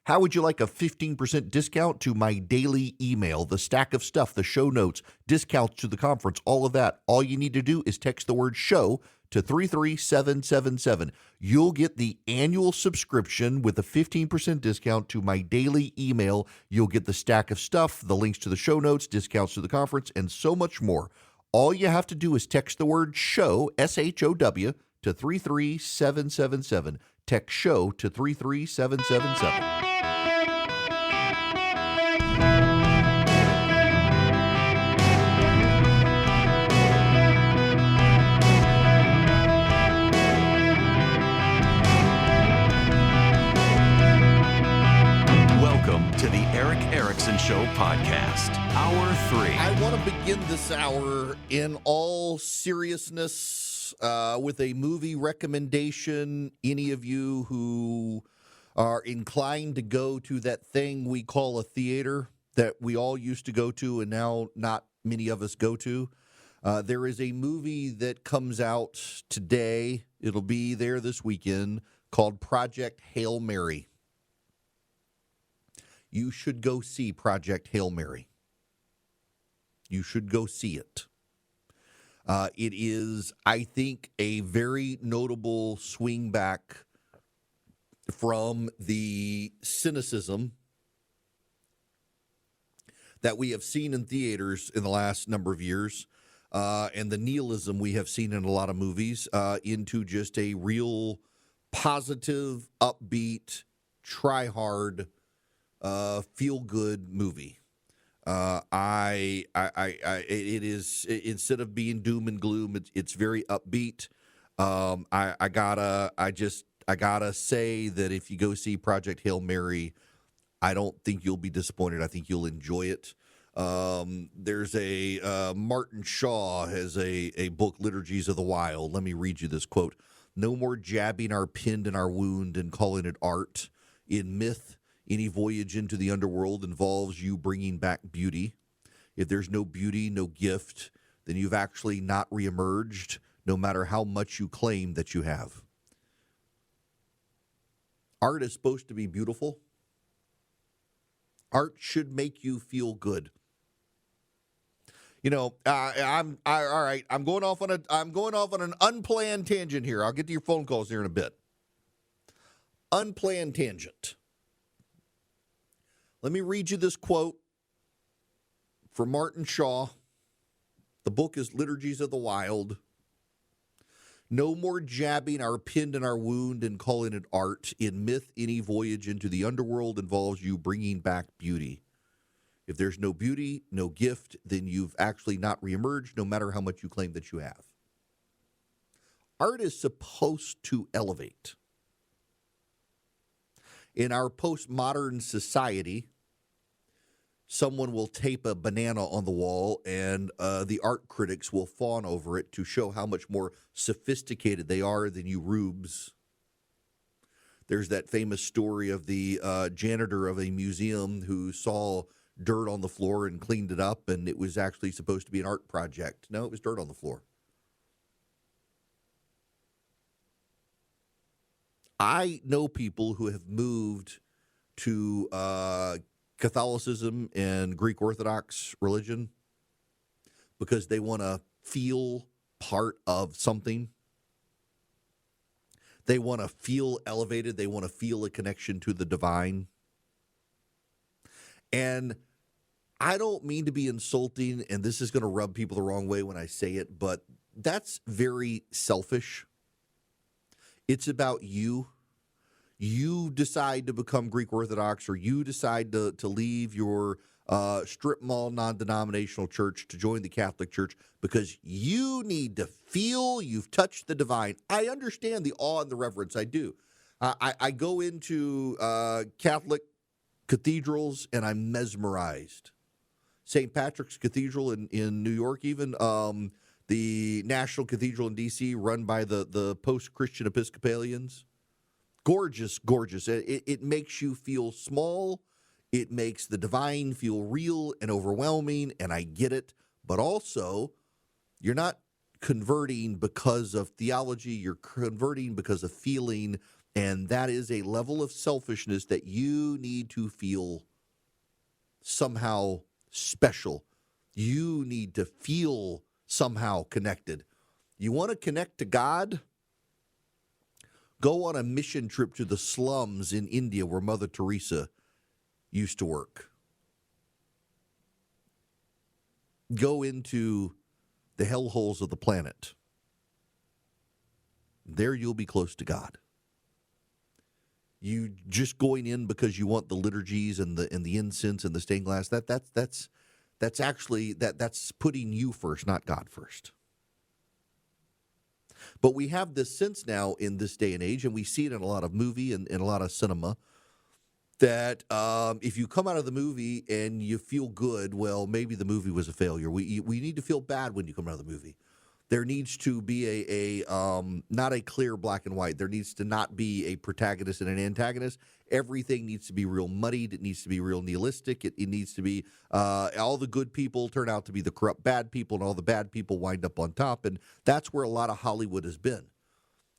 How would you like a 15% discount to my daily email, the stack of stuff, the show notes, discounts to the conference, all of that? All you need to do is text the word show to 33777. You'll get the annual subscription with a 15% discount to my daily email. You'll get the stack of stuff, the links to the show notes, discounts to the conference, and so much more. All you have to do is text the word show, SHOW, to 33777. Text show to 33777. To the Eric Erickson Show podcast, Hour 3. I want to begin this hour in all seriousness with a movie recommendation. Any of you who are inclined to go to that thing we call a theater that we all used to go to and now not many of us go to, there is a movie that comes out today. It'll be there this weekend called Project Hail Mary. You should go see Project Hail Mary. You should go see it. It is, I think, a very notable swing back from the cynicism that we have seen in theaters in the last number of years, and the nihilism we have seen in a lot of movies, into just a real positive, upbeat, try-hard, feel-good movie. It is, instead of being doom and gloom, it's very upbeat. I gotta say that if you go see Project Hail Mary, I don't think you'll be disappointed. I think you'll enjoy it. There's Martin Shaw has a book, Liturgies of the Wild. Let me read you this quote. "No more jabbing our pin in our wound and calling it art. In myth, any voyage into the underworld involves you bringing back beauty. If there's no beauty, no gift, then you've actually not reemerged, no matter how much you claim that you have." Art is supposed to be beautiful. Art should make you feel good. You know, all right. I'm going off on an unplanned tangent here. I'll get to your phone calls here in a bit. Unplanned tangent. Let me read you this quote from Martin Shaw. The book is Liturgies of the Wild. "No more jabbing our pin in our wound and calling it art. In myth, any voyage into the underworld involves you bringing back beauty. If there's no beauty, no gift, then you've actually not reemerged, no matter how much you claim that you have." Art is supposed to elevate. In our postmodern society, someone will tape a banana on the wall and the art critics will fawn over it to show how much more sophisticated they are than you rubes. There's that famous story of the janitor of a museum who saw dirt on the floor and cleaned it up, and it was actually supposed to be an art project. No, it was dirt on the floor. I know people who have moved to Catholicism and Greek Orthodox religion because they want to feel part of something. They want to feel elevated. They want to feel a connection to the divine. And I don't mean to be insulting, and this is going to rub people the wrong way when I say it, but that's very selfish. It's about you. You decide to become Greek Orthodox, or you decide to leave your strip mall non-denominational church to join the Catholic Church because you need to feel you've touched the divine. I understand the awe and the reverence. I do. I go into Catholic cathedrals and I'm mesmerized. St. Patrick's Cathedral in New York, even the National Cathedral in D.C., run by the post-Christian Episcopalians. Gorgeous, gorgeous. It makes you feel small. It makes the divine feel real and overwhelming, and I get it. But also, you're not converting because of theology. You're converting because of feeling And that is a level of selfishness that you need to feel somehow special. You need to feel somehow connected. You want to connect to God? Go on a mission trip to the slums in India where Mother Teresa used to work. Go into the hellholes of the planet. There you'll be close to God. You just going in because you want the liturgies and the incense and the stained glass, that's actually that's putting you first, not God first. But we have this sense now in this day and age, and we see it in a lot of movie and in a lot of cinema, that if you come out of the movie and you feel good, well, maybe the movie was a failure. We need to feel bad when you come out of the movie. There needs to be not a clear black and white. There needs to not be a protagonist and an antagonist. Everything needs to be real muddied. It needs to be real nihilistic. It needs to be all the good people turn out to be the corrupt bad people, and all the bad people wind up on top. And that's where a lot of Hollywood has been.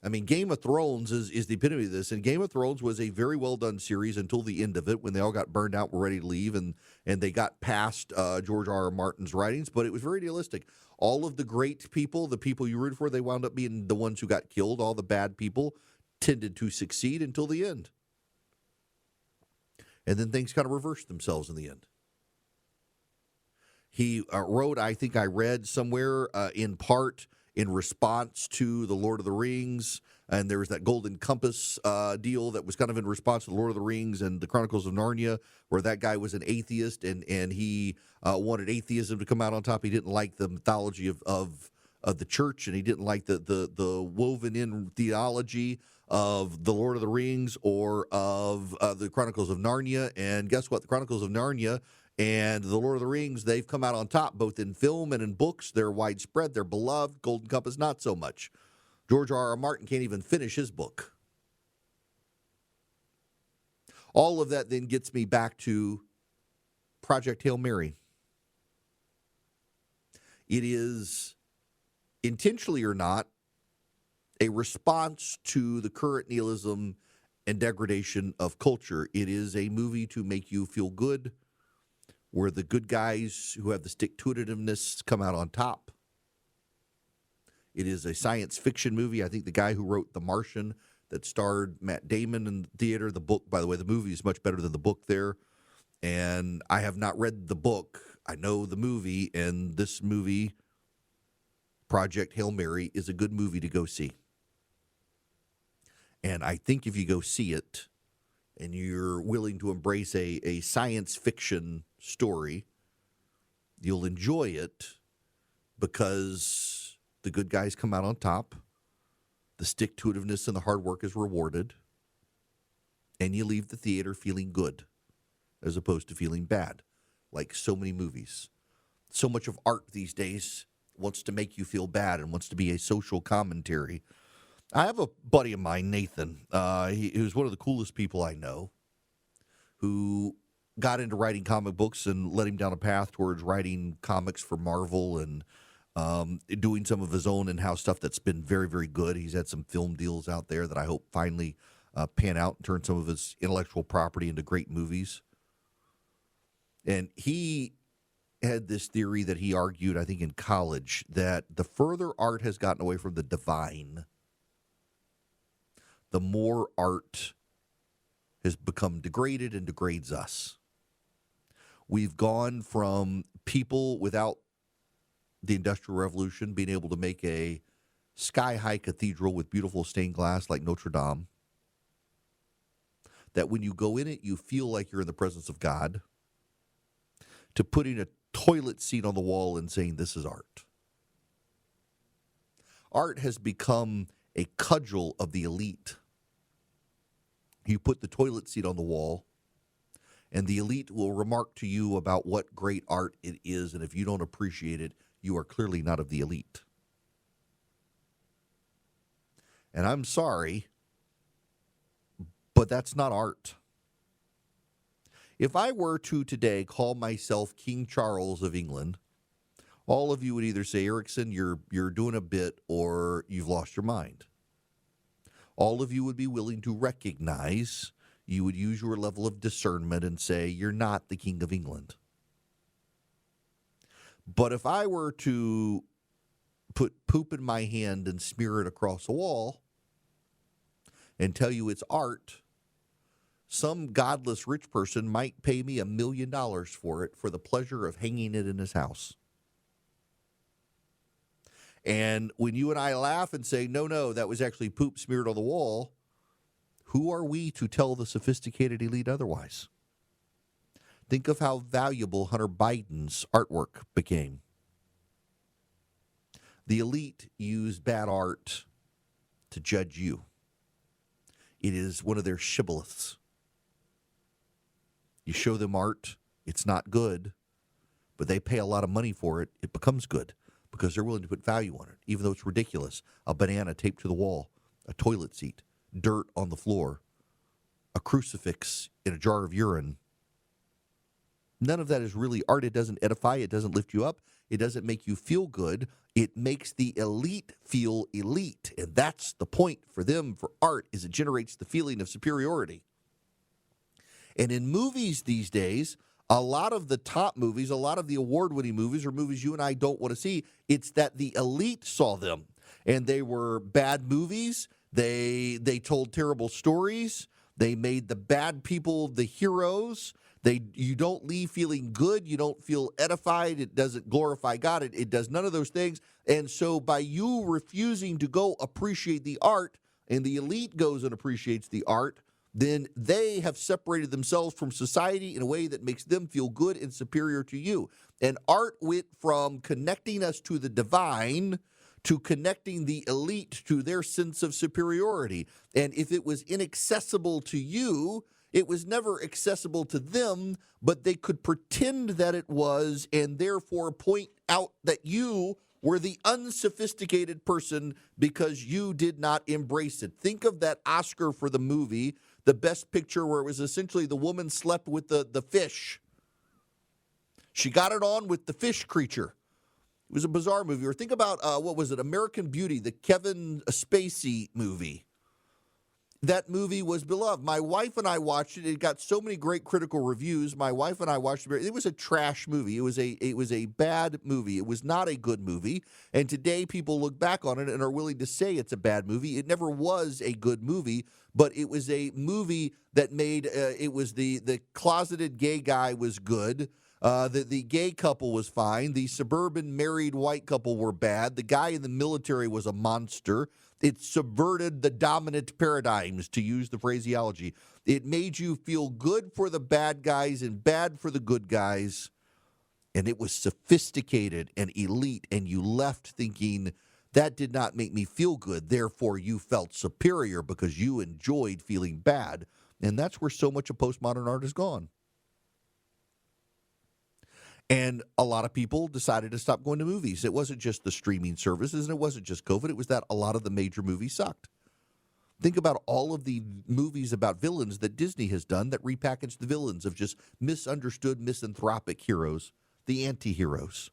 I mean, Game of Thrones is the epitome of this. And Game of Thrones was a very well-done series until the end of it, when they all got burned out, were ready to leave, and they got past George R.R. Martin's writings. But it was very realistic. All of the great people, the people you root for, they wound up being the ones who got killed. All the bad people tended to succeed until the end. And then things kind of reversed themselves in the end. He wrote, I think I read somewhere, in part in response to the Lord of the Rings, and there was that Golden Compass deal that was kind of in response to the Lord of the Rings and the Chronicles of Narnia, where that guy was an atheist, and he wanted atheism to come out on top. He didn't like the mythology of the church, and he didn't like the woven in theology of the Lord of the Rings or of the Chronicles of Narnia. And guess what? The Chronicles of Narnia and the Lord of the Rings, they've come out on top, both in film and in books. They're widespread. They're beloved. Golden Compass, not so much. George R.R. Martin can't even finish his book. All of that then gets me back to Project Hail Mary. It is, intentionally or not, a response to the current nihilism and degradation of culture. It is a movie to make you feel good, where the good guys who have the stick-to-itiveness come out on top. It is a science fiction movie. I think the guy who wrote The Martian, that starred Matt Damon in the theater, the book, by the way, the movie is much better than the book there. And I have not read the book. I know the movie, and this movie, Project Hail Mary, is a good movie to go see. And I think if you go see it, and you're willing to embrace a science fiction story, you'll enjoy it, because the good guys come out on top, the stick-to-itiveness and the hard work is rewarded, and you leave the theater feeling good as opposed to feeling bad, like so many movies. So much of art these days wants to make you feel bad and wants to be a social commentary. I have a buddy of mine, Nathan, who's one of the coolest people I know, who got into writing comic books and led him down a path towards writing comics for Marvel and doing some of his own in-house stuff that's been very, very good. He's had some film deals out there that I hope finally pan out and turn some of his intellectual property into great movies. And he had this theory that he argued, I think in college, that the further art has gotten away from the divine, the more art has become degraded and degrades us. We've gone from people without the Industrial Revolution being able to make a sky-high cathedral with beautiful stained glass like Notre Dame, that when you go in it, you feel like you're in the presence of God, to putting a toilet seat on the wall and saying, this is art. Art has become a cudgel of the elite. You put the toilet seat on the wall, and the elite will remark to you about what great art it is, and if you don't appreciate it, you are clearly not of the elite. And I'm sorry, but that's not art. If I were to today call myself King Charles of England, all of you would either say, Erickson, you're doing a bit, or you've lost your mind. all of you would be willing to recognize, you would use your level of discernment and say, you're not the King of England. But if I were to put poop in my hand and smear it across a wall and tell you it's art, some godless rich person might pay me $1 million for it for the pleasure of hanging it in his house. And when you and I laugh and say, no, that was actually poop smeared on the wall, who are we to tell the sophisticated elite otherwise? Think of how valuable Hunter Biden's artwork became. The elite use bad art to judge you. It is one of their shibboleths. You show them art, it's not good, but they pay a lot of money for it, it becomes good because they're willing to put value on it, even though it's ridiculous. A banana taped to the wall, a toilet seat, dirt on the floor, a crucifix in a jar of urine. None of that is really art. It doesn't edify. It doesn't lift you up. It doesn't make you feel good. It makes the elite feel elite. And that's the point for them, for art, is it generates the feeling of superiority. And in movies these days, a lot of the top movies, a lot of the award-winning movies are movies you and I don't want to see. It's that the elite saw them. And they were bad movies. They told terrible stories. They made the bad people the heroes. You don't leave feeling good. You don't feel edified. It doesn't glorify God. It does none of those things. And so by you refusing to go appreciate the art, and the elite goes and appreciates the art, then they have separated themselves from society in a way that makes them feel good and superior to you. And art went from connecting us to the divine to connecting the elite to their sense of superiority. And if it was inaccessible to you, it was never accessible to them, but they could pretend that it was and therefore point out that you were the unsophisticated person because you did not embrace it. Think of that Oscar for the movie, the best picture, where it was essentially the woman slept with the fish. She got it on with the fish creature. It was a bizarre movie. Or think about, what was it, American Beauty, the Kevin Spacey movie. That movie was beloved. My wife and I watched it. It got so many great critical reviews. My wife and I watched it. It was a trash movie. It was a bad movie. It was not a good movie. And today people look back on it and are willing to say it's a bad movie. It never was a good movie, but it was a movie that made it was the closeted gay guy was good. The gay couple was fine. The suburban married white couple were bad. The guy in the military was a monster. It subverted the dominant paradigms, to use the phraseology. It made you feel good for the bad guys and bad for the good guys. And it was sophisticated and elite. And you left thinking, that did not make me feel good. Therefore, you felt superior because you enjoyed feeling bad. And that's where so much of postmodern art has gone. And a lot of people decided to stop going to movies. It wasn't just the streaming services, and it wasn't just COVID. It was that a lot of the major movies sucked. Think about all of the movies about villains that Disney has done that repackaged the villains of just misunderstood, misanthropic heroes, the anti-heroes.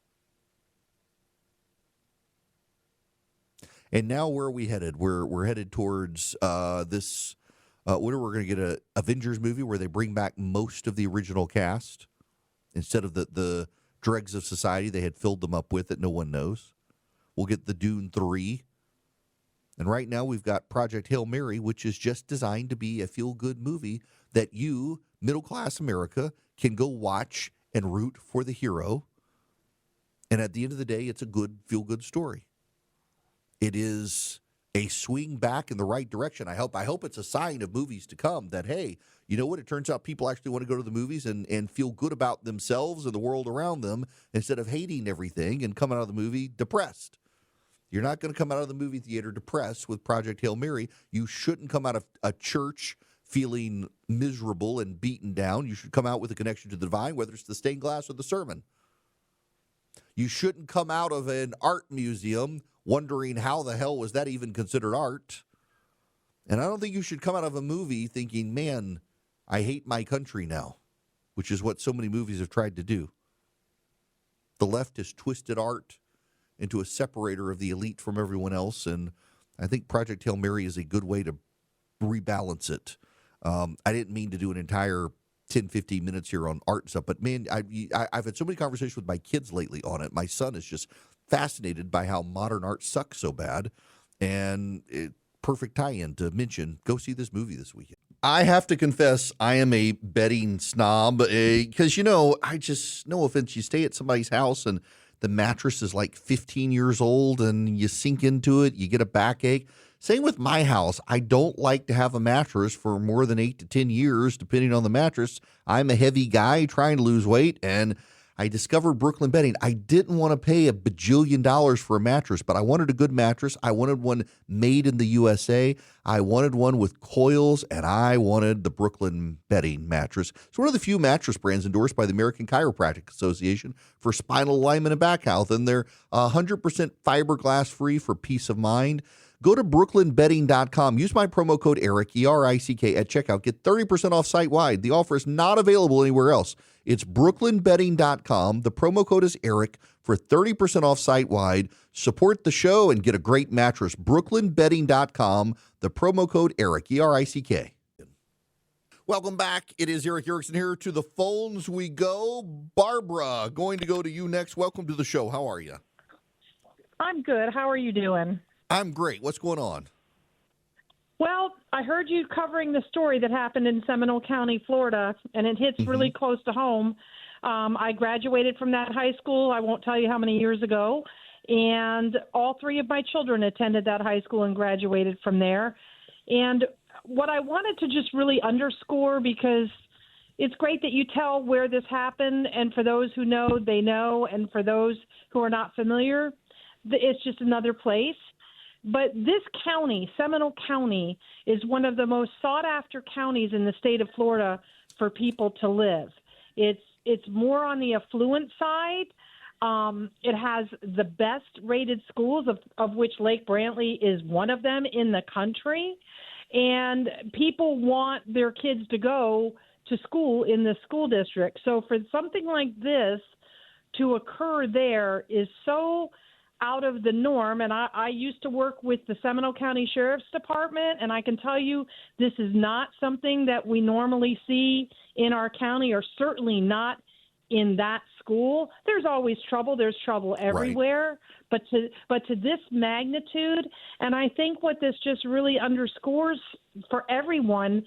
And now where are we headed? We're headed towards this, when are we going to get an Avengers movie where they bring back most of the original cast? Instead of the dregs of society they had filled them up with that no one knows. We'll get the Dune 3. And right now we've got Project Hail Mary, which is just designed to be a feel-good movie that you, middle-class America, can go watch and root for the hero. And at the end of the day, it's a good, feel-good story. It is a swing back in the right direction. I hope it's a sign of movies to come that, hey, you know what? It turns out people actually want to go to the movies and feel good about themselves and the world around them instead of hating everything and coming out of the movie depressed. You're not going to come out of the movie theater depressed with Project Hail Mary. You shouldn't come out of a church feeling miserable and beaten down. You should come out with a connection to the divine, whether it's the stained glass or the sermon. You shouldn't come out of an art museum wondering how the hell was that even considered art. And I don't think you should come out of a movie thinking, man, I hate my country now, which is what so many movies have tried to do. The left has twisted art into a separator of the elite from everyone else, and I think Project Hail Mary is a good way to rebalance it. I didn't mean to do an entire 10, 15 minutes here on art and stuff, but man, I've had so many conversations with my kids lately on it. My son is just fascinated by how modern art sucks so bad, and perfect tie-in to mention, go see this movie this weekend. I have to confess, I am a betting snob because, I just, no offense, you stay at somebody's house and the mattress is like 15 years old and you sink into it, you get a backache. Same with my house. I don't like to have a mattress for more than 8 to 10 years, depending on the mattress. I'm a heavy guy trying to lose weight, and I discovered Brooklyn Bedding. I didn't want to pay $1 bajillion for a mattress, but I wanted a good mattress. I wanted one made in the USA. I wanted one with coils, and I wanted the Brooklyn Bedding mattress. It's one of the few mattress brands endorsed by the American Chiropractic Association for spinal alignment and back health, and they're 100% fiberglass free for peace of mind. Go to brooklynbedding.com. Use my promo code ERIC, E-R-I-C-K, at checkout. Get 30% off site-wide. The offer is not available anywhere else. It's brooklynbedding.com. The promo code is ERIC for 30% off site-wide. Support the show and get a great mattress. brooklynbedding.com. The promo code ERIC, E-R-I-C-K. Welcome back. It is Eric Erickson here. To the phones we go. Barbara, going to go to you next. Welcome to the show. How are you? I'm good. How are you doing? I'm great. What's going on? Well, I heard you covering the story that happened in Seminole County, Florida, and it hits really close to home. I graduated from that high school, I won't tell you how many years ago, and all 3 of my children attended that high school and graduated from there. And what I wanted to just really underscore, because it's great that you tell where this happened, and for those who know, they know, and for those who are not familiar, it's just another place. But this county, Seminole County, is one of the most sought-after counties in the state of Florida for people to live. It's more on the affluent side. It has the best-rated schools, of which Lake Brantley is one of them in the country. And people want their kids to go to school in the school district. So for something like this to occur there is so out of the norm. And I used to work with the Seminole County Sheriff's Department, and I can tell you this is not something that we normally see in our county, or certainly not in that school. There's always trouble. There's trouble everywhere. Right. But to this magnitude, and I think what this just really underscores for everyone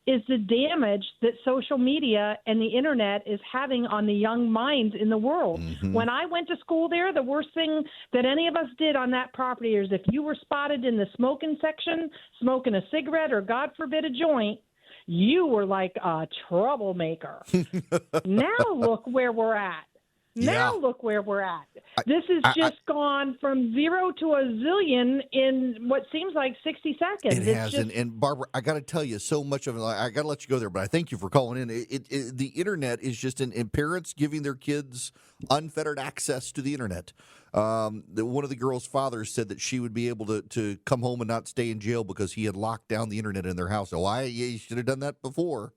is the damage that social media and the internet is having on the young minds in the world. Mm-hmm. When I went to school there, the worst thing that any of us did on that property is if you were spotted in the smoking section, smoking a cigarette or, God forbid, a joint, you were like a troublemaker. Now look where we're at. Now look where we're at. This has just gone from 0 to a zillion in what seems like 60 seconds. It has. And Barbara, I got to tell you, so much of it, I got to let you go there, but I thank you for calling in. The internet is just and parents giving their kids unfettered access to the internet. One of the girls' fathers said that she would be able to come home and not stay in jail because he had locked down the internet in their house. Oh, you should have done that before.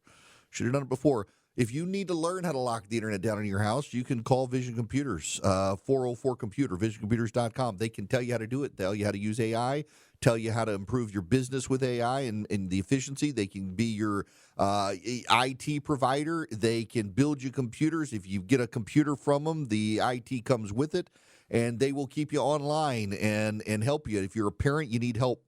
Should have done it before. If you need to learn how to lock the internet down in your house, you can call Vision Computers, 404-COMPUTER, visioncomputers.com. They can tell you how to do it, tell you how to use AI, tell you how to improve your business with AI and the efficiency. They can be your IT provider. They can build you computers. If you get a computer from them, the IT comes with it, and they will keep you online and help you. If you're a parent, you need help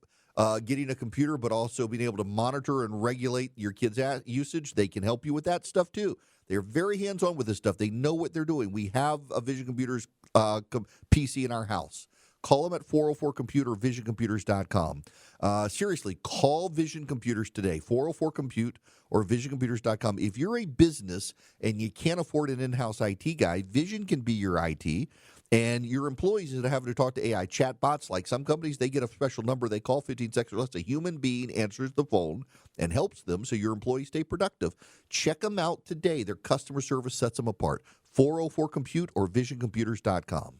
getting a computer, but also being able to monitor and regulate your kids' usage. They can help you with that stuff, too. They're very hands-on with this stuff. They know what they're doing. We have a Vision Computers PC in our house. Call them at 404-COMPUTER, visioncomputers.com. Seriously, call Vision Computers today, 404-COMPUTE or visioncomputers.com. If you're a business and you can't afford an in-house IT guy, Vision can be your IT. And your employees that are having to talk to AI chatbots, like some companies, they get a special number they call 15 seconds or less. A human being answers the phone and helps them so your employees stay productive. Check them out today. Their customer service sets them apart. 404-COMPUTE or visioncomputers.com.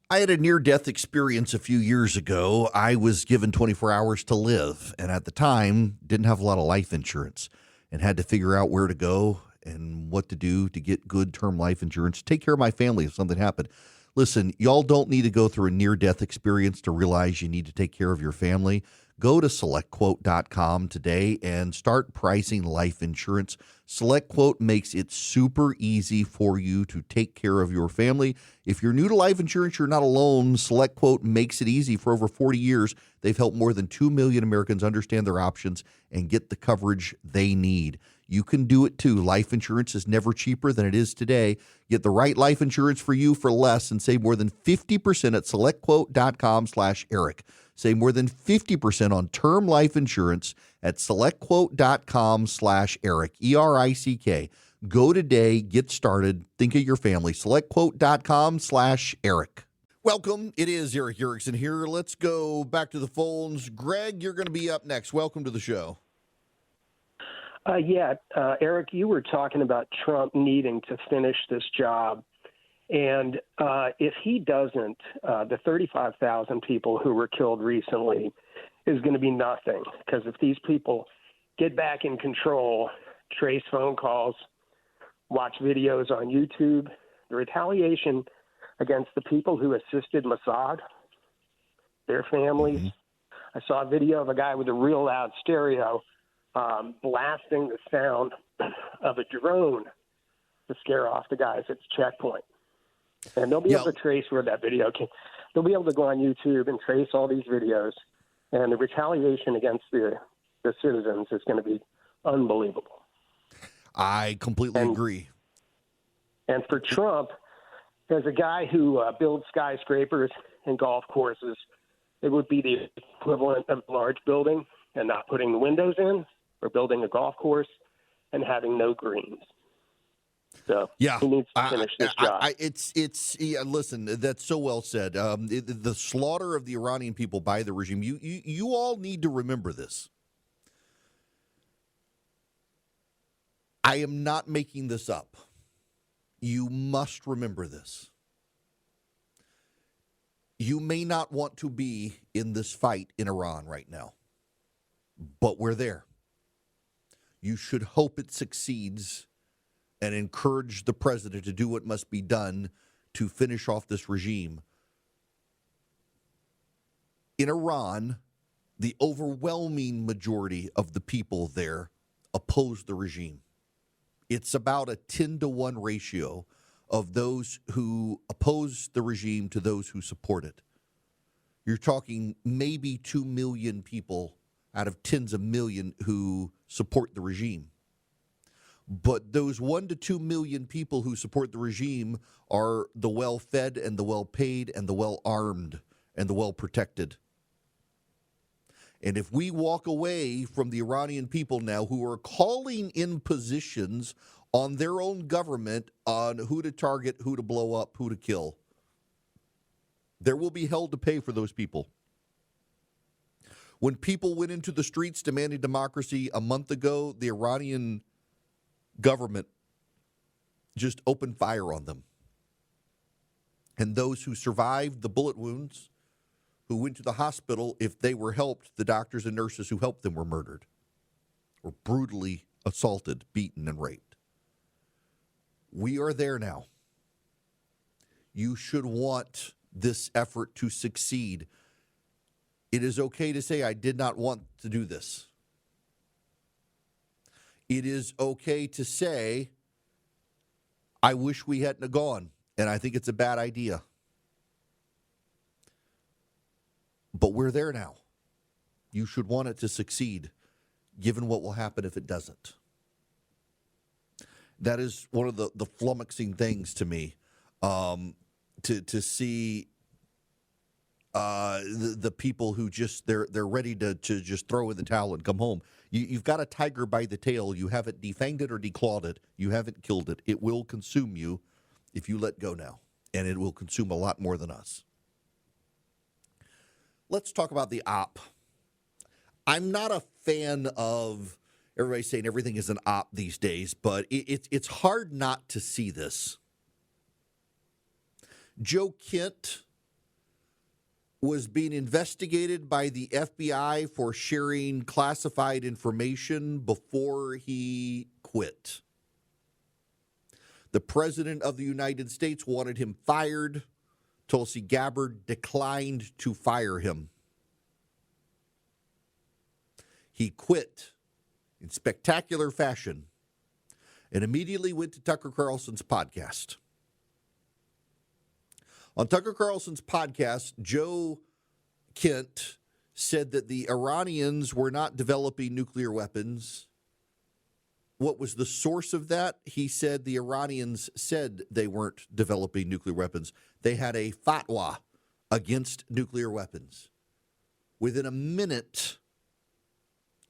I had a near-death experience a few years ago. I was given 24 hours to live, and at the time, didn't have a lot of life insurance and had to figure out where to go and what to do to get good term life insurance, take care of my family if something happened. Listen, y'all don't need to go through a near-death experience to realize you need to take care of your family. Go to SelectQuote.com today and start pricing life insurance. SelectQuote makes it super easy for you to take care of your family. If you're new to life insurance, you're not alone. SelectQuote makes it easy. For over 40 years, they've helped more than 2 million Americans understand their options and get the coverage they need. You can do it too. Life insurance is never cheaper than it is today. Get the right life insurance for you for less and save more than 50% at SelectQuote.com/Eric. Save more than 50% on term life insurance at SelectQuote.com/Eric, ERICK. Go today, get started, think of your family. SelectQuote.com/Eric. Welcome. It is Eric Erickson here. Let's go back to the phones. Greg, you're going to be up next. Welcome to the show. Eric, you were talking about Trump needing to finish this job. And if he doesn't, the 35,000 people who were killed recently is going to be nothing. Because if these people get back in control, trace phone calls, watch videos on YouTube, the retaliation against the people who assisted Mossad, their families. Mm-hmm. I saw a video of a guy with a real loud stereo blasting the sound of a drone to scare off the guys at the checkpoint. And they'll be able to trace where that video came. They'll be able to go on YouTube and trace all these videos. And the retaliation against the citizens is going to be unbelievable. I completely agree. And for Trump, as a guy who builds skyscrapers and golf courses, it would be the equivalent of a large building and not putting the windows in, or building a golf course and having no greens. So he needs to finish this job. Listen, that's so well said. The slaughter of the Iranian people by the regime, you all need to remember this. I am not making this up. You must remember this. You may not want to be in this fight in Iran right now, but we're there. You should hope it succeeds and encourage the president to do what must be done to finish off this regime. In Iran, the overwhelming majority of the people there oppose the regime. It's about a 10-to-1 ratio of those who oppose the regime to those who support it. You're talking maybe 2 million people out of tens of millions who support the regime. But those 1 to 2 million people who support the regime are the well-fed and the well-paid and the well-armed and the well-protected. And if we walk away from the Iranian people now who are calling in positions on their own government on who to target, who to blow up, who to kill, there will be hell to pay for those people. When people went into the streets demanding democracy a month ago, the Iranian government just opened fire on them. And those who survived the bullet wounds, who went to the hospital, if they were helped, the doctors and nurses who helped them were murdered or brutally assaulted, beaten, and raped. We are there now. You should want this effort to succeed. It is okay to say, I did not want to do this. It is okay to say, I wish we hadn't gone, and I think it's a bad idea. But we're there now. You should want it to succeed, given what will happen if it doesn't. That is one of the flummoxing things to me, to see the people who just they're ready to just throw in the towel and come home. You've got a tiger by the tail. You haven't defanged it or declawed it. You haven't killed it. It will consume you if you let go now, and it will consume a lot more than us. Let's talk about the op. I'm not a fan of everybody saying everything is an op these days, but it's hard not to see this. Joe Kent was being investigated by the FBI for sharing classified information before he quit. The President of the United States wanted him fired. Tulsi Gabbard declined to fire him. He quit in spectacular fashion and immediately went to Tucker Carlson's podcast. On Tucker Carlson's podcast, Joe Kent said that the Iranians were not developing nuclear weapons. What was the source of that? He said the Iranians said they weren't developing nuclear weapons. They had a fatwa against nuclear weapons. Within a minute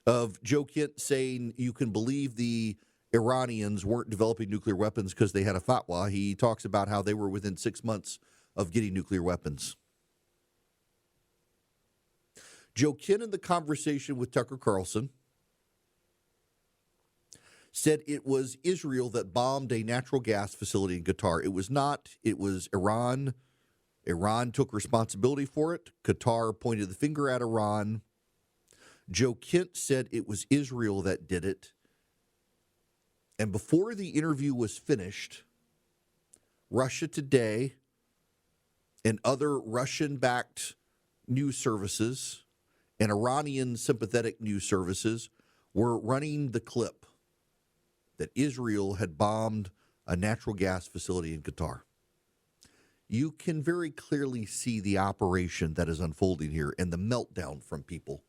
of Joe Kent saying you can believe the Iranians weren't developing nuclear weapons because they had a fatwa, he talks about how they were within 6 months of getting nuclear weapons. Joe Kent, in the conversation with Tucker Carlson, said it was Israel that bombed a natural gas facility in Qatar. It was not. It was Iran. Iran took responsibility for it. Qatar pointed the finger at Iran. Joe Kent said it was Israel that did it. And before the interview was finished, Russia Today and other Russian-backed news services and Iranian sympathetic news services were running the clip that Israel had bombed a natural gas facility in Qatar. You can very clearly see the operation that is unfolding here and the meltdown from people.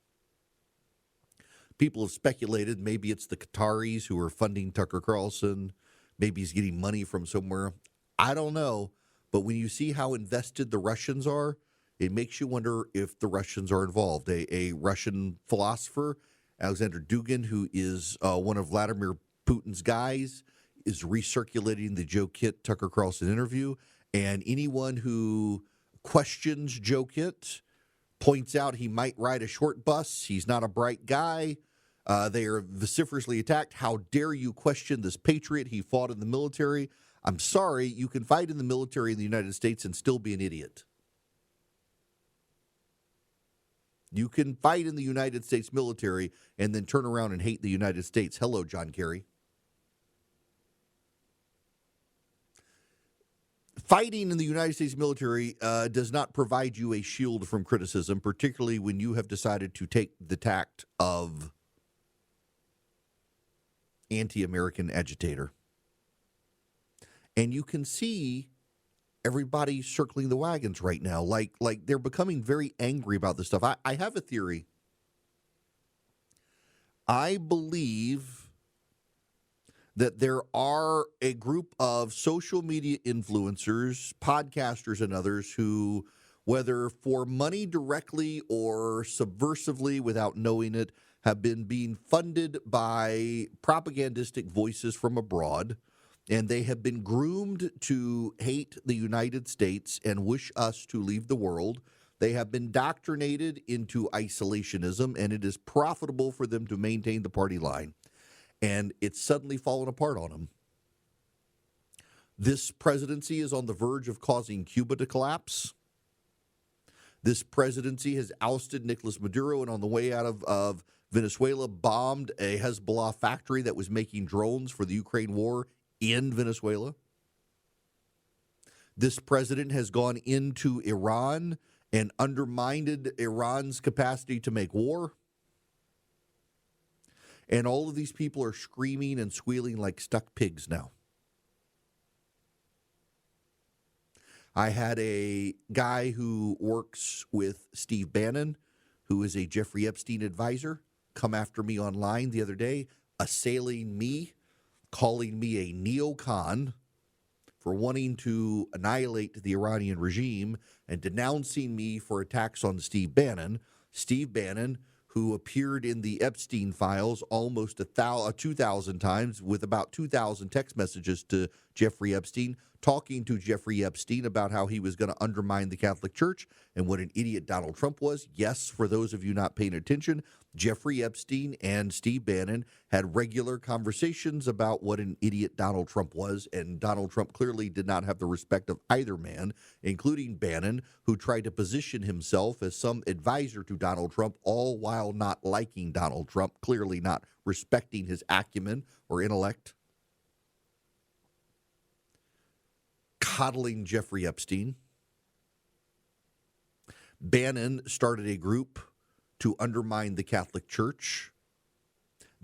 People have speculated maybe it's the Qataris who are funding Tucker Carlson. Maybe he's getting money from somewhere. I don't know. But when you see how invested the Russians are, it makes you wonder if the Russians are involved. A Russian philosopher, Alexander Dugin, who is one of Vladimir Putin's guys, is recirculating the Joe Kent Tucker Carlson interview. And anyone who questions Joe Kent points out he might ride a short bus. He's not a bright guy. They are vociferously attacked. How dare you question this patriot? He fought in the military. I'm sorry, you can fight in the military in the United States and still be an idiot. You can fight in the United States military and then turn around and hate the United States. Hello, John Kerry. Fighting in the United States military does not provide you a shield from criticism, particularly when you have decided to take the tact of anti-American agitator. And you can see everybody circling the wagons right now, like they're becoming very angry about this stuff. I have a theory. I believe that there are a group of social media influencers, podcasters, and others who, whether for money directly or subversively without knowing it, have been being funded by propagandistic voices from abroad, and they have been groomed to hate the United States and wish us to leave the world. They have been indoctrinated into isolationism, and it is profitable for them to maintain the party line. And it's suddenly fallen apart on them. This presidency is on the verge of causing Cuba to collapse. This presidency has ousted Nicolas Maduro, and on the way out of Venezuela, bombed a Hezbollah factory that was making drones for the Ukraine war in Venezuela. This president has gone into Iran and undermined Iran's capacity to make war. And all of these people are screaming and squealing like stuck pigs now. I had a guy who works with Steve Bannon, who is a Jeffrey Epstein advisor, come after me online the other day, assailing me, calling me a neocon for wanting to annihilate the Iranian regime and denouncing me for attacks on Steve Bannon. Steve Bannon, who appeared in the Epstein files almost 2,000 times with about 2,000 text messages to Jeffrey Epstein, talking to Jeffrey Epstein about how he was going to undermine the Catholic Church and what an idiot Donald Trump was. Yes, for those of you not paying attention, Jeffrey Epstein and Steve Bannon had regular conversations about what an idiot Donald Trump was, and Donald Trump clearly did not have the respect of either man, including Bannon, who tried to position himself as some advisor to Donald Trump, all while not liking Donald Trump, clearly not respecting his acumen or intellect. Coddling Jeffrey Epstein. Bannon started a group to undermine the Catholic Church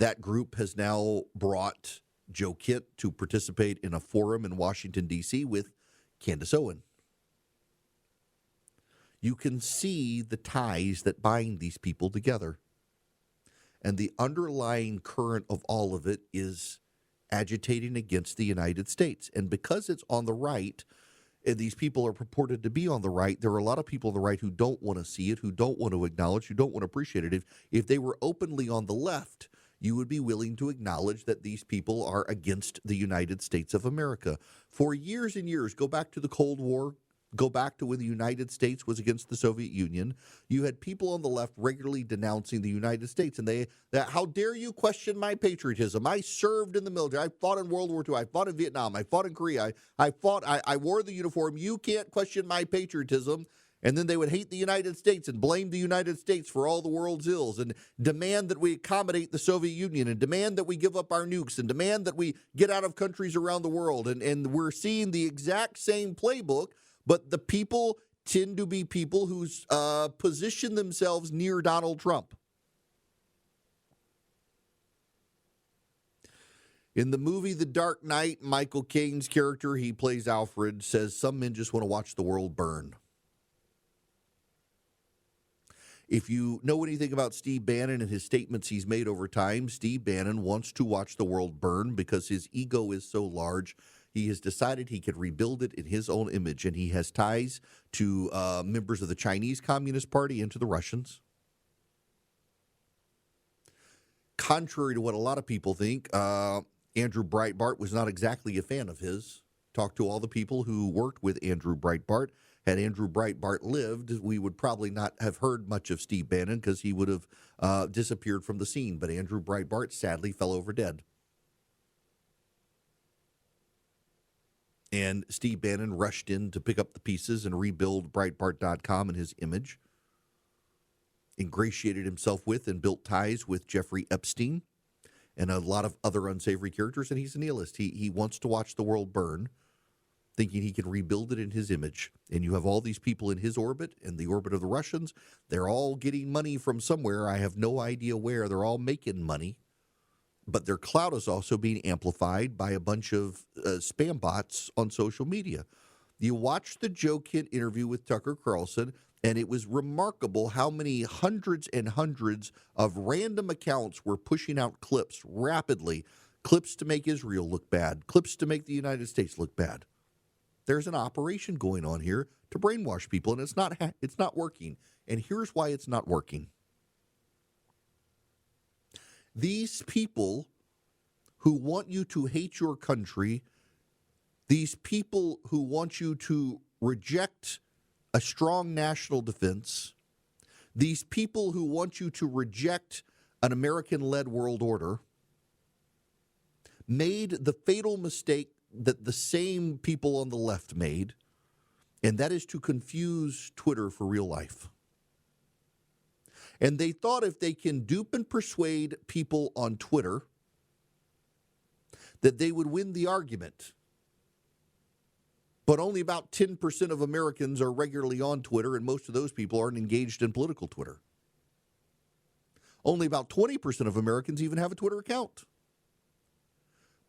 That group has now brought Joe Kent to participate in a forum in Washington, D.C. with Candace Owen. You can see the ties that bind these people together. And the underlying current of all of it is agitating against the United States. And because it's on the right, and these people are purported to be on the right, there are a lot of people on the right who don't want to see it, who don't want to acknowledge, who don't want to appreciate it. If they were openly on the left, you would be willing to acknowledge that these people are against the United States of America. For years and years, go back to the Cold War, go back to when the United States was against the Soviet Union, you had people on the left regularly denouncing the United States. And how dare you question my patriotism? I served in the military. I fought in World War II. I fought in Vietnam. I fought in Korea. I wore the uniform. You can't question my patriotism. And then they would hate the United States and blame the United States for all the world's ills and demand that we accommodate the Soviet Union and demand that we give up our nukes and demand that we get out of countries around the world. And we're seeing the exact same playbook, but the people tend to be people who position themselves near Donald Trump. In the movie The Dark Knight, Michael Caine's character, he plays Alfred, says some men just want to watch the world burn. If you know anything about Steve Bannon and his statements he's made over time, Steve Bannon wants to watch the world burn because his ego is so large. He has decided he could rebuild it in his own image, and he has ties to members of the Chinese Communist Party and to the Russians. Contrary to what a lot of people think, Andrew Breitbart was not exactly a fan of his. Talked to all the people who worked with Andrew Breitbart. Had Andrew Breitbart lived, we would probably not have heard much of Steve Bannon because he would have disappeared from the scene. But Andrew Breitbart sadly fell over dead. And Steve Bannon rushed in to pick up the pieces and rebuild Breitbart.com and his image. Ingratiated himself with and built ties with Jeffrey Epstein and a lot of other unsavory characters. And he's a nihilist. He wants to watch the world burn, thinking he can rebuild it in his image. And you have all these people in his orbit and the orbit of the Russians. They're all getting money from somewhere. I have no idea where. They're all making money. But their clout is also being amplified by a bunch of spam bots on social media. You watch the Joe Kent interview with Tucker Carlson, and it was remarkable how many hundreds and hundreds of random accounts were pushing out clips rapidly. Clips to make Israel look bad. Clips to make the United States look bad. There's an operation going on here to brainwash people, and it's not working. And here's why it's not working. These people who want you to hate your country, these people who want you to reject a strong national defense, these people who want you to reject an American-led world order, made the fatal mistake that the same people on the left made, and that is to confuse Twitter for real life. And they thought if they can dupe and persuade people on Twitter that they would win the argument. But only about 10% of Americans are regularly on Twitter, and most of those people aren't engaged in political Twitter. Only about 20% of Americans even have a Twitter account.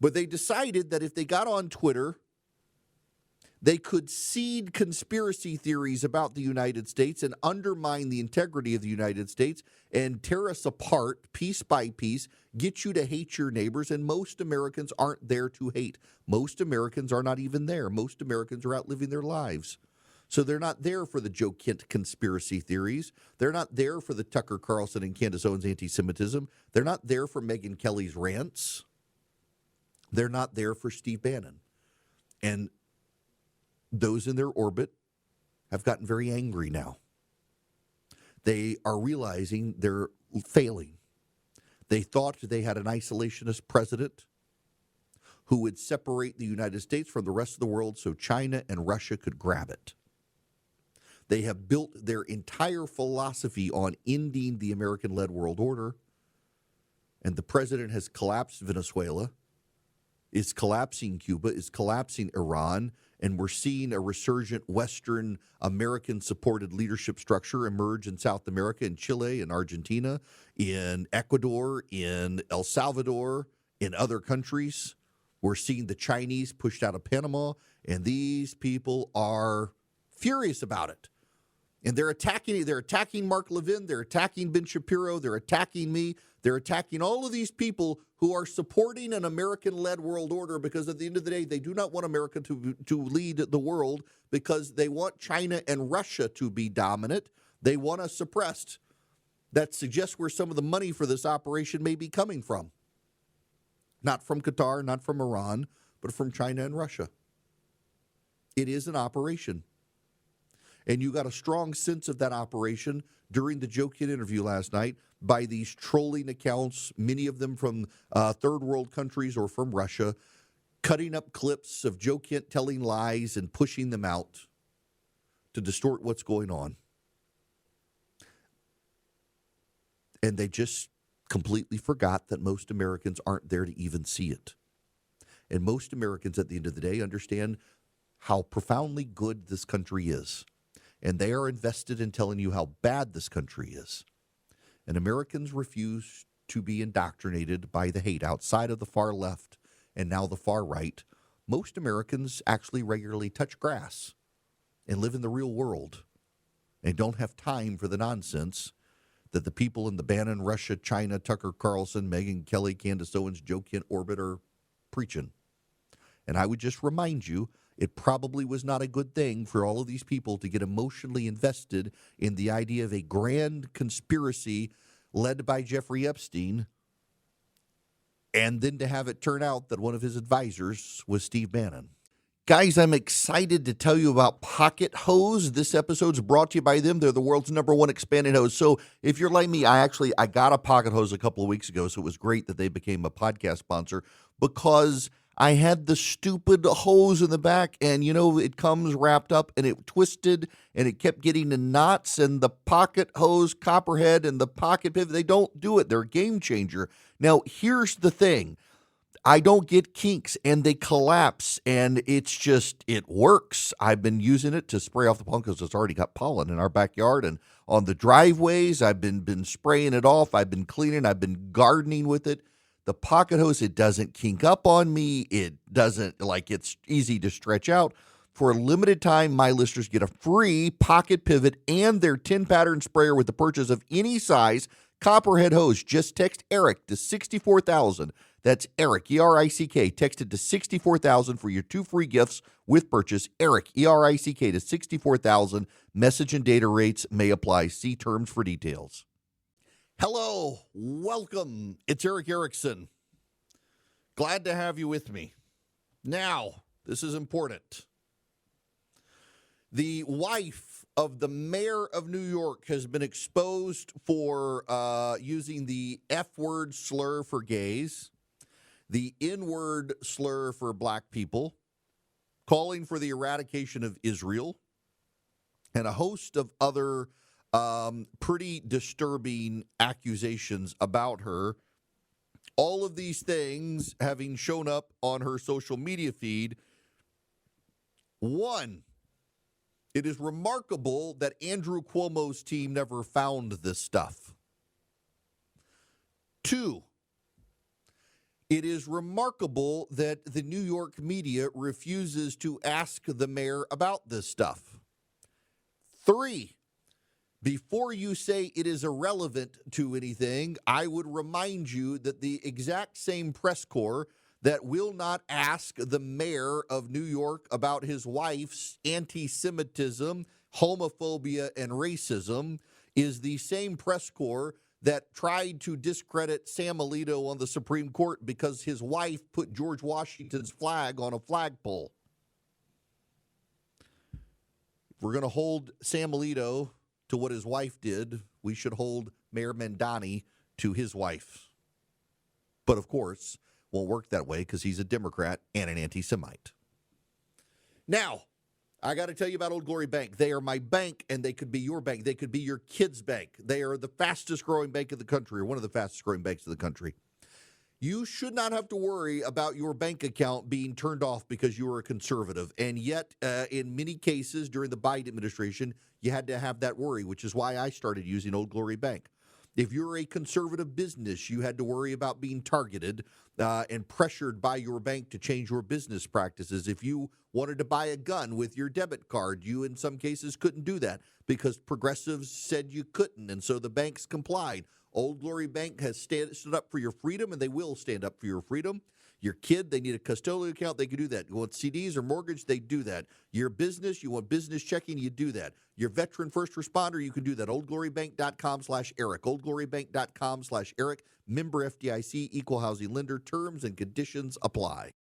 But they decided that if they got on Twitter, they could seed conspiracy theories about the United States and undermine the integrity of the United States and tear us apart piece by piece, get you to hate your neighbors, and most Americans aren't there to hate. Most Americans are not even there. Most Americans are out living their lives. So they're not there for the Joe Kent conspiracy theories. They're not there for the Tucker Carlson and Candace Owens anti-Semitism. They're not there for Megyn Kelly's rants. They're not there for Steve Bannon. And those in their orbit have gotten very angry now. They are realizing they're failing. They thought they had an isolationist president who would separate the United States from the rest of the world so China and Russia could grab it. They have built their entire philosophy on ending the American-led world order, and the president has collapsed Venezuela. is collapsing Cuba, is collapsing Iran, and we're seeing a resurgent Western American-supported leadership structure emerge in South America, in Chile, in Argentina, in Ecuador, in El Salvador, in other countries. We're seeing the Chinese pushed out of Panama, and these people are furious about it. And they're attacking Mark Levin, they're attacking Ben Shapiro, they're attacking me, they're attacking all of these people who are supporting an American-led world order, because at the end of the day, they do not want America to lead the world, because they want China and Russia to be dominant. They want us suppressed. That suggests where some of the money for this operation may be coming from. Not from Qatar, not from Iran, but from China and Russia. It is an operation. And you got a strong sense of that operation during the Joe Kidd interview last night by these trolling accounts, many of them from third world countries or from Russia, cutting up clips of Joe Kidd telling lies and pushing them out to distort what's going on. And they just completely forgot that most Americans aren't there to even see it. And most Americans at the end of the day understand how profoundly good this country is. And they are invested in telling you how bad this country is. And Americans refuse to be indoctrinated by the hate outside of the far left and now the far right. Most Americans actually regularly touch grass and live in the real world and don't have time for the nonsense that the people in the Bannon, Russia, China, Tucker Carlson, Megyn Kelly, Candace Owens, Joe Kent orbit are preaching. And I would just remind you, it probably was not a good thing for all of these people to get emotionally invested in the idea of a grand conspiracy led by Jeffrey Epstein, and then to have it turn out that one of his advisors was Steve Bannon. Guys, I'm excited to tell you about Pocket Hose. This episode's brought to you by them. They're the world's #1 expanded hose. So if you're like me, I got a Pocket Hose a couple of weeks ago, so it was great that they became a podcast sponsor, because I had the stupid hose in the back, and, it comes wrapped up, and it twisted, and it kept getting in knots, and the Pocket Hose Copperhead and the Pocket Pivot, they don't do it. They're a game changer. Now, here's the thing. I don't get kinks, and they collapse, and it works. I've been using it to spray off the pollen because it's already got pollen in our backyard and on the driveways. I've been spraying it off. I've been cleaning. I've been gardening with it. The Pocket Hose, it doesn't kink up on me. It doesn't, it's easy to stretch out. For a limited time, my listeners get a free Pocket Pivot and their 10-pattern sprayer with the purchase of any size Copperhead hose. Just text ERIC to 64,000. That's ERIC, E-R-I-C-K. Text it to 64,000 for your 2 free gifts with purchase. ERIC, E-R-I-C-K to 64,000. Message and data rates may apply. See terms for details. Hello, welcome. It's Eric Erickson. Glad to have you with me. Now, this is important. The wife of the mayor of New York has been exposed for using the F-word slur for gays, the N-word slur for black people, calling for the eradication of Israel, and a host of other pretty disturbing accusations about her. All of these things having shown up on her social media feed. One, it is remarkable that Andrew Cuomo's team never found this stuff. Two, it is remarkable that the New York media refuses to ask the mayor about this stuff. Three, before you say it is irrelevant to anything, I would remind you that the exact same press corps that will not ask the mayor of New York about his wife's anti-Semitism, homophobia, and racism is the same press corps that tried to discredit Sam Alito on the Supreme Court because his wife put George Washington's flag on a flagpole. If we're going to hold Sam Alito to what his wife did, we should hold Mayor Mandani to his wife. But of course, won't work that way because he's a Democrat and an anti-Semite. Now, I got to tell you about Old Glory Bank. They are my bank, and they could be your bank. They could be your kid's bank. They are the fastest growing bank in the country, or one of the fastest growing banks in the country. You should not have to worry about your bank account being turned off because you were a conservative. And yet, in many cases during the Biden administration, you had to have that worry, which is why I started using Old Glory Bank. If you're a conservative business, you had to worry about being targeted and pressured by your bank to change your business practices. If you wanted to buy a gun with your debit card, you in some cases couldn't do that because progressives said you couldn't, and so the banks complied. Old Glory Bank has stood up for your freedom, and they will stand up for your freedom. Your kid, they need a custodial account, they can do that. You want CDs or mortgage, they do that. Your business, you want business checking, you do that. Your veteran first responder, you can do that. OldGloryBank.com/Eric. OldGloryBank.com/Eric. Member FDIC, equal housing lender. Terms and conditions apply.